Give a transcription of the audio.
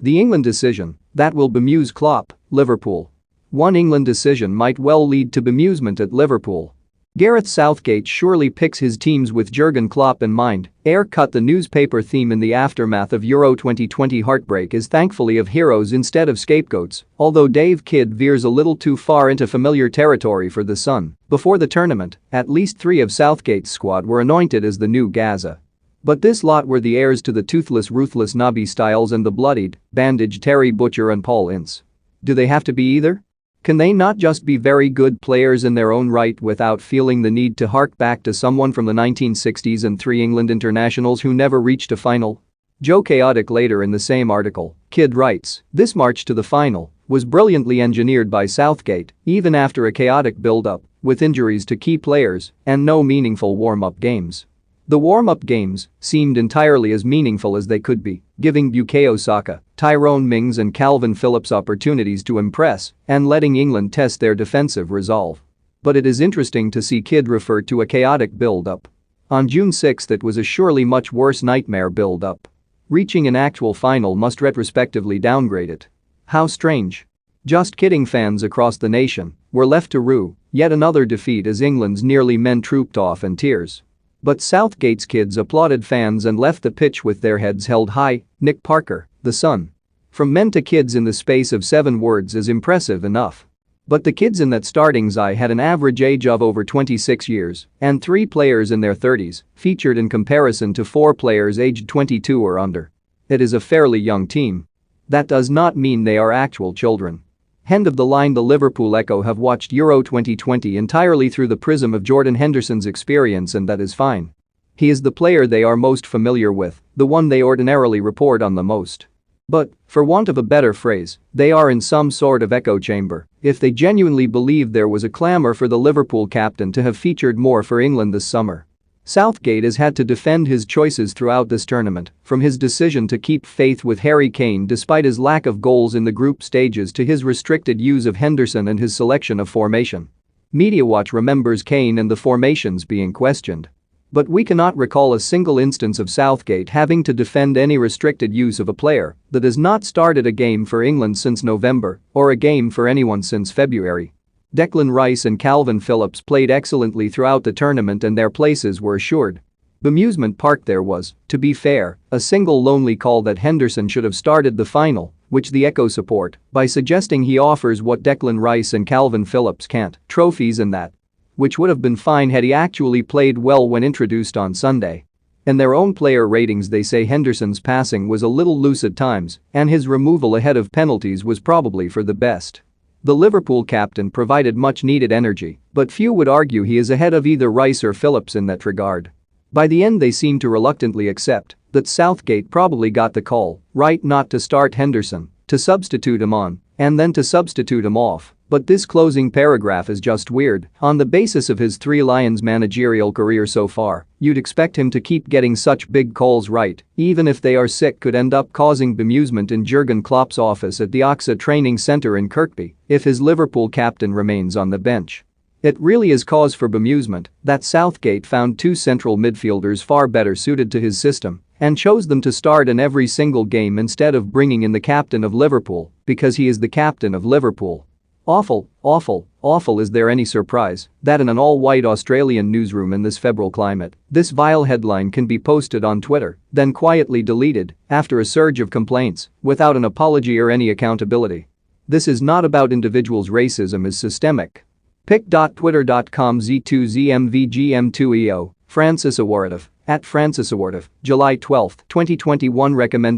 The England decision that will bemuse Klopp, Liverpool. One England decision might well lead to bemusement at Liverpool. Gareth Southgate surely picks his teams with Jurgen Klopp in mind. Cut the newspaper theme in the aftermath of Euro 2020 heartbreak is thankfully of heroes instead of scapegoats, although Dave Kidd veers a little too far into familiar territory for The Sun. Before the tournament, at least 3 of Southgate's squad were anointed as the new Gaza. But this lot were the heirs to the toothless ruthless Nobby Stiles and the bloodied, bandaged Terry Butcher and Paul Ince. Do they have to be either? Can they not just be very good players in their own right without feeling the need to hark back to someone from the 1960s and 3 England internationals who never reached a final? Joe Chaotic later in the same article, Kidd writes, "This march to the final was brilliantly engineered by Southgate, even after a chaotic build-up, with injuries to key players and no meaningful warm-up games. The warm-up games seemed entirely as meaningful as they could be, giving Bukayo Saka, Tyrone Mings and Calvin Phillips opportunities to impress and letting England test their defensive resolve." But it is interesting to see Kidd refer to a chaotic build-up. On June 6 it was a surely much worse nightmare build-up. Reaching an actual final must retrospectively downgrade it. How strange. Just kidding, fans across the nation were left to rue yet another defeat as England's nearly men trooped off in tears. But Southgate's kids applauded fans and left the pitch with their heads held high. Nick Parker, The Sun. From men to kids in the space of 7 words is impressive enough. But the kids in that starting side had an average age of over 26 years, and 3 players in their 30s, featured in comparison to 4 players aged 22 or under. It is a fairly young team. That does not mean they are actual children. End of the line. The Liverpool Echo have watched Euro 2020 entirely through the prism of Jordan Henderson's experience, and that is fine. He is the player they are most familiar with, the one they ordinarily report on the most. But, for want of a better phrase, they are in some sort of echo chamber if they genuinely believe there was a clamour for the Liverpool captain to have featured more for England this summer. Southgate has had to defend his choices throughout this tournament, from his decision to keep faith with Harry Kane despite his lack of goals in the group stages to his restricted use of Henderson and his selection of formation. MediaWatch remembers Kane and the formations being questioned. But we cannot recall a single instance of Southgate having to defend any restricted use of a player that has not started a game for England since November or a game for anyone since February. Declan Rice and Calvin Phillips played excellently throughout the tournament and their places were assured. Bemusement Park there was, to be fair, a single lonely call that Henderson should have started the final, which the Echo support by suggesting he offers what Declan Rice and Calvin Phillips can't, trophies and that. Which would have been fine had he actually played well when introduced on Sunday. In their own player ratings they say Henderson's passing was a little loose at times and his removal ahead of penalties was probably for the best. The Liverpool captain provided much needed energy, but few would argue he is ahead of either Rice or Phillips in that regard. By the end they seem to reluctantly accept that Southgate probably got the call right not to start Henderson, to substitute him on, and then to substitute him off. But this closing paragraph is just weird. On the basis of his 3 Lions managerial career so far, you'd expect him to keep getting such big calls right, even if they are sick could end up causing bemusement in Jurgen Klopp's office at the Oxa Training Centre in Kirkby if his Liverpool captain remains on the bench. It really is cause for bemusement that Southgate found 2 central midfielders far better suited to his system and chose them to start in every single game instead of bringing in the captain of Liverpool because he is the captain of Liverpool. Awful, awful, awful. Is there any surprise that in an all-white Australian newsroom in this febrile climate, this vile headline can be posted on Twitter, then quietly deleted after a surge of complaints without an apology or any accountability? This is not about individuals. Racism is systemic. Pic.twitter.com Z2ZMVGM2EO, Francis Awardav, @FrancisAwardav, July 12, 2021. Recommended